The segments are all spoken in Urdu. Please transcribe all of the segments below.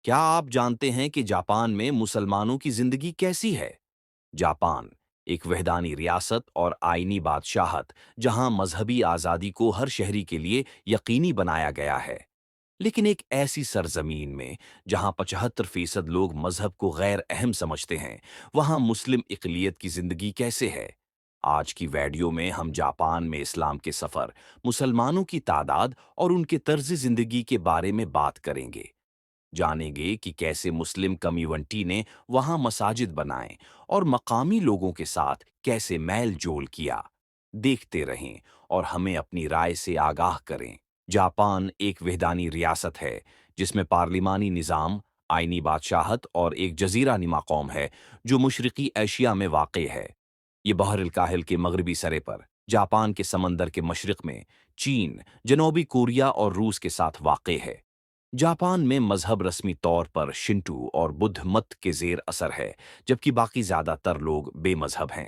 کیا آپ جانتے ہیں کہ جاپان میں مسلمانوں کی زندگی کیسی ہے؟ جاپان ایک وحدانی ریاست اور آئینی بادشاہت جہاں مذہبی آزادی کو ہر شہری کے لیے یقینی بنایا گیا ہے۔ لیکن ایک ایسی سرزمین میں جہاں 75% لوگ مذہب کو غیر اہم سمجھتے ہیں، وہاں مسلم اقلیت کی زندگی کیسے ہے؟ آج کی ویڈیو میں ہم جاپان میں اسلام کے سفر، مسلمانوں کی تعداد اور ان کے طرز زندگی کے بارے میں بات کریں گے۔ جانیں گے کہ کیسے مسلم کمیونٹی نے وہاں مساجد بنائے اور مقامی لوگوں کے ساتھ کیسے میل جول کیا۔ دیکھتے رہیں اور ہمیں اپنی رائے سے آگاہ کریں۔ جاپان ایک وحدانی ریاست ہے جس میں پارلیمانی نظام، آئینی بادشاہت اور ایک جزیرہ نما قوم ہے جو مشرقی ایشیا میں واقع ہے۔ یہ بحر الکاہل کے مغربی سرے پر، جاپان کے سمندر کے مشرق میں، چین، جنوبی کوریا اور روس کے ساتھ واقع ہے۔ جاپان میں مذہب رسمی طور پر شنٹو اور بدھ مت کے زیر اثر ہے، جبکہ باقی زیادہ تر لوگ بے مذہب ہیں۔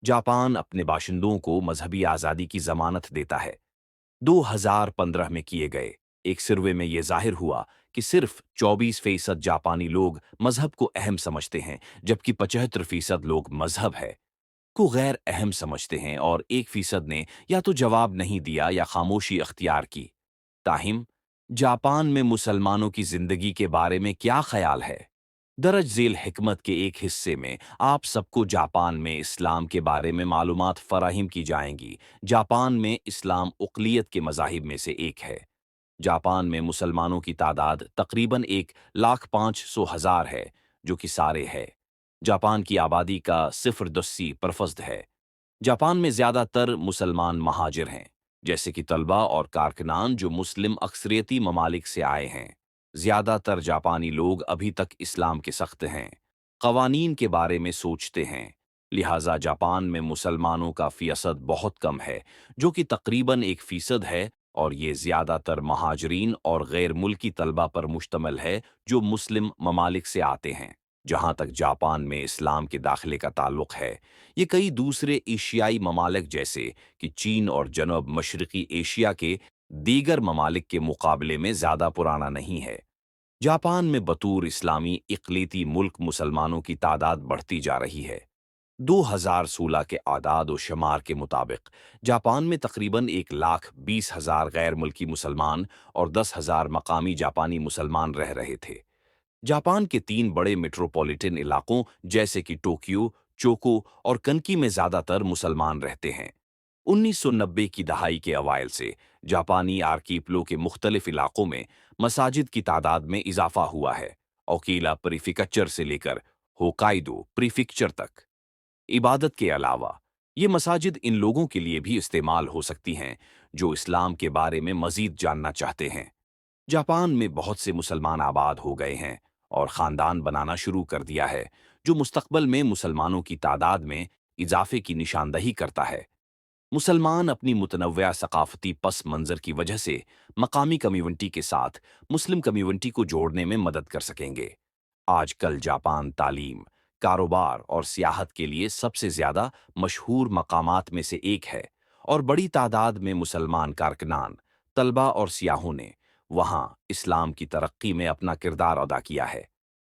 جاپان اپنے باشندوں کو مذہبی آزادی کی ضمانت دیتا ہے۔ 2015 میں کیے گئے ایک سروے میں یہ ظاہر ہوا کہ صرف 24% جاپانی لوگ مذہب کو اہم سمجھتے ہیں، جبکہ 75% لوگ مذہب ہے کو غیر اہم سمجھتے ہیں، اور 1% نے یا تو جواب نہیں دیا یا خاموشی اختیار کی۔ تاہم جاپان میں مسلمانوں کی زندگی کے بارے میں کیا خیال ہے؟ درج ذیل حکمت کے ایک حصے میں آپ سب کو جاپان میں اسلام کے بارے میں معلومات فراہم کی جائیں گی۔ جاپان میں اسلام اقلیت کے مذاہب میں سے ایک ہے۔ جاپان میں مسلمانوں کی تعداد تقریباً 1,05,000 ہے، جو کہ سارے ہے۔ جاپان کی آبادی کا 0.10% ہے۔ جاپان میں زیادہ تر مسلمان مہاجر ہیں، جیسے کہ طلبہ اور کارکنان جو مسلم اکثریتی ممالک سے آئے ہیں۔ زیادہ تر جاپانی لوگ ابھی تک اسلام کے سخت ہیں، قوانین کے بارے میں سوچتے ہیں، لہٰذا جاپان میں مسلمانوں کا فیصد بہت کم ہے، جو کہ تقریباً 1% ہے، اور یہ زیادہ تر مہاجرین اور غیر ملکی طلبہ پر مشتمل ہے جو مسلم ممالک سے آتے ہیں۔ جہاں تک جاپان میں اسلام کے داخلے کا تعلق ہے، یہ کئی دوسرے ایشیائی ممالک جیسے کہ چین اور جنوب مشرقی ایشیا کے دیگر ممالک کے مقابلے میں زیادہ پرانا نہیں ہے۔ جاپان میں بطور اسلامی اقلیتی ملک مسلمانوں کی تعداد بڑھتی جا رہی ہے۔ 2016 کے اعداد و شمار کے مطابق جاپان میں تقریباً 1,20,000 غیر ملکی مسلمان اور 10,000 مقامی جاپانی مسلمان رہ رہے تھے۔ جاپان کے 3 بڑے میٹروپولیٹن علاقوں جیسے کہ ٹوکیو، چوکو اور کنکی میں زیادہ تر مسلمان رہتے ہیں۔ 1990 کی دہائی کے اوائل سے جاپانی آرکیپلو کے مختلف علاقوں میں مساجد کی تعداد میں اضافہ ہوا ہے، اوکیلا پریفیکچر سے لے کر ہوکائیدو پریفیکچر تک۔ عبادت کے علاوہ یہ مساجد ان لوگوں کے لیے بھی استعمال ہو سکتی ہیں جو اسلام کے بارے میں مزید جاننا چاہتے ہیں۔ جاپان میں بہت سے مسلمان آباد ہو گئے ہیں اور خاندان بنانا شروع کر دیا ہے، جو مستقبل میں مسلمانوں کی تعداد میں اضافے کی نشاندہی کرتا ہے۔ مسلمان اپنی متنوع ثقافتی پس منظر کی وجہ سے مقامی کمیونٹی کے ساتھ مسلم کمیونٹی کو جوڑنے میں مدد کر سکیں گے۔ آج کل جاپان تعلیم، کاروبار اور سیاحت کے لیے سب سے زیادہ مشہور مقامات میں سے ایک ہے، اور بڑی تعداد میں مسلمان کارکنان، طلبہ اور سیاحوں نے وہاں اسلام کی ترقی میں اپنا کردار ادا کیا ہے۔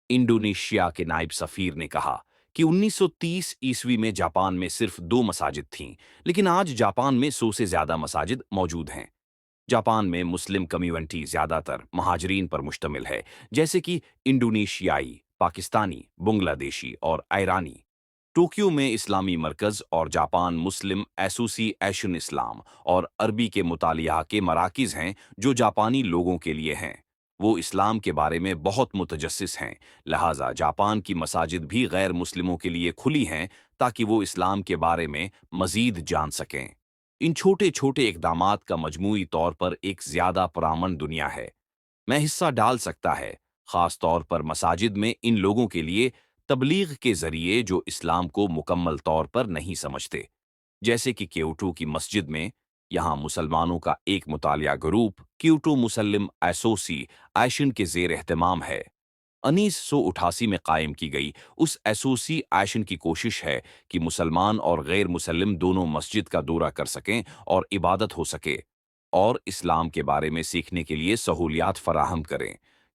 انڈونیشیا کے نائب سفیر نے کہا کہ 1930 میں جاپان میں صرف 2 مساجد تھیں، لیکن آج جاپان میں 100 سے زیادہ مساجد موجود ہیں۔ جاپان میں مسلم کمیونٹی زیادہ تر مہاجرین پر مشتمل ہے، جیسے کہ انڈونیشیائی، پاکستانی، بنگلہ دیشی اور ایرانی۔ ٹوکیو میں اسلامی مرکز اور جاپان مسلم ایسوسی ایشن اسلام اور عربی کے مطالعہ کے مراکز ہیں جو جاپانی لوگوں کے لیے ہیں۔ وہ اسلام کے بارے میں بہت متجسس ہیں، لہٰذا جاپان کی مساجد بھی غیر مسلموں کے لیے کھلی ہیں تاکہ وہ اسلام کے بارے میں مزید جان سکیں۔ ان چھوٹے چھوٹے اقدامات کا مجموعی طور پر ایک زیادہ پرامن دنیا ہے۔ میں حصہ ڈال سکتا ہے، خاص طور پر مساجد میں ان لوگوں کے لیے تبلیغ کے ذریعے جو اسلام کو مکمل طور پر نہیں سمجھتے، جیسے کہ کیوٹو کی مسجد میں۔ یہاں مسلمانوں کا ایک مطالعہ گروپ کیوٹو مسلم ایسوسی ایشن کے زیر اہتمام ہے۔ 1988 میں قائم کی گئی اس ایسوسی ایشن کی کوشش ہے کہ مسلمان اور غیر مسلم دونوں مسجد کا دورہ کر سکیں اور عبادت ہو سکے، اور اسلام کے بارے میں سیکھنے کے لیے سہولیات فراہم کریں۔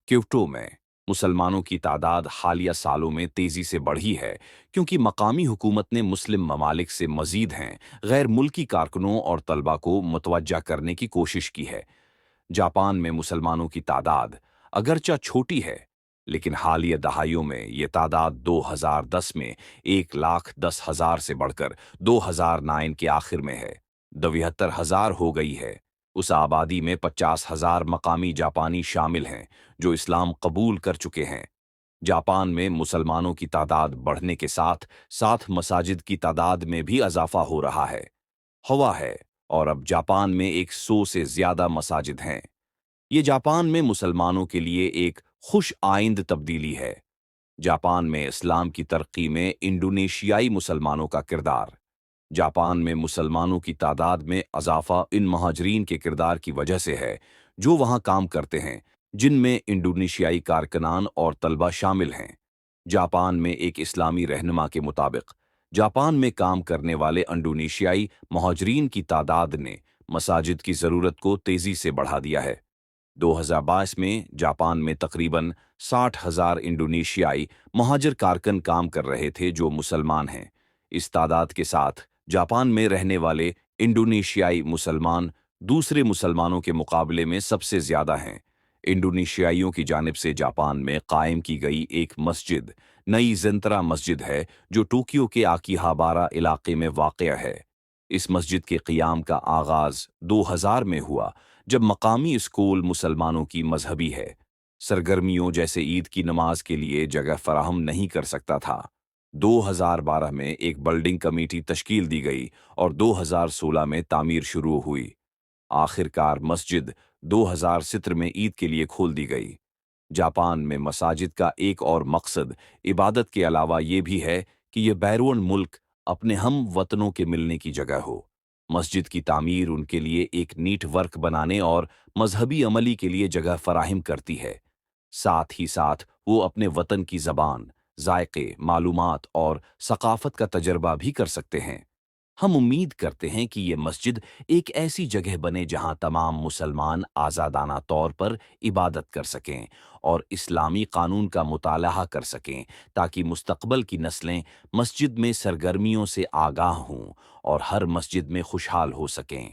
کیوٹو میں مسلمانوں کی تعداد حالیہ سالوں میں تیزی سے بڑھی ہے کیونکہ مقامی حکومت نے مسلم ممالک سے مزید ہیں غیر ملکی کارکنوں اور طلبہ کو متوجہ کرنے کی کوشش کی ہے۔ جاپان میں مسلمانوں کی تعداد اگرچہ چھوٹی ہے، لیکن حالیہ دہائیوں میں یہ تعداد 2010 میں 1,10,000 سے بڑھ کر 2009 کے آخر میں ہے 72,000 ہو گئی ہے۔ اس آبادی میں 50,000 مقامی جاپانی شامل ہیں جو اسلام قبول کر چکے ہیں۔ جاپان میں مسلمانوں کی تعداد بڑھنے کے ساتھ ساتھ مساجد کی تعداد میں بھی اضافہ ہو رہا ہے۔ ہوا ہے اور اب جاپان میں 100 سے زیادہ مساجد ہیں۔ یہ جاپان میں مسلمانوں کے لیے ایک خوش آئند تبدیلی ہے۔ جاپان میں اسلام کی ترقی میں انڈونیشیائی مسلمانوں کا کردار۔ جاپان میں مسلمانوں کی تعداد میں اضافہ ان مہاجرین کے کردار کی وجہ سے ہے جو وہاں کام کرتے ہیں، جن میں انڈونیشیائی کارکنان اور طلبہ شامل ہیں۔ جاپان میں ایک اسلامی رہنما کے مطابق جاپان میں کام کرنے والے انڈونیشیائی مہاجرین کی تعداد نے مساجد کی ضرورت کو تیزی سے بڑھا دیا ہے۔ 2022 میں جاپان میں تقریباً 60,000 انڈونیشیائی مہاجر کارکن کام کر رہے تھے جو مسلمان ہیں۔ اس تعداد کے ساتھ جاپان میں رہنے والے انڈونیشیائی مسلمان دوسرے مسلمانوں کے مقابلے میں سب سے زیادہ ہیں۔ انڈونیشیائیوں کی جانب سے جاپان میں قائم کی گئی ایک مسجد نئی زنترا مسجد ہے جو ٹوکیو کے آکیہابارا علاقے میں واقع ہے۔ اس مسجد کے قیام کا آغاز 2000 میں ہوا جب مقامی اسکول مسلمانوں کی مذہبی ہے سرگرمیوں جیسے عید کی نماز کے لیے جگہ فراہم نہیں کر سکتا تھا۔ 2012 میں ایک بلڈنگ کمیٹی تشکیل دی گئی اور 2016 میں تعمیر شروع ہوئی۔ آخر کار مسجد 2017 میں عید کے لیے کھول دی گئی۔ جاپان میں مساجد کا ایک اور مقصد عبادت کے علاوہ یہ بھی ہے کہ یہ بیرون ملک اپنے ہم وطنوں کے ملنے کی جگہ ہو۔ مسجد کی تعمیر ان کے لیے ایک نیٹ ورک بنانے اور مذہبی عملی کے لیے جگہ فراہم کرتی ہے۔ ساتھ ہی ساتھ وہ اپنے وطن کی زبان، ذائقے، معلومات اور ثقافت کا تجربہ بھی کر سکتے ہیں۔ ہم امید کرتے ہیں کہ یہ مسجد ایک ایسی جگہ بنے جہاں تمام مسلمان آزادانہ طور پر عبادت کر سکیں اور اسلامی قانون کا مطالعہ کر سکیں تاکہ مستقبل کی نسلیں مسجد میں سرگرمیوں سے آگاہ ہوں اور ہر مسجد میں خوشحال ہو سکیں۔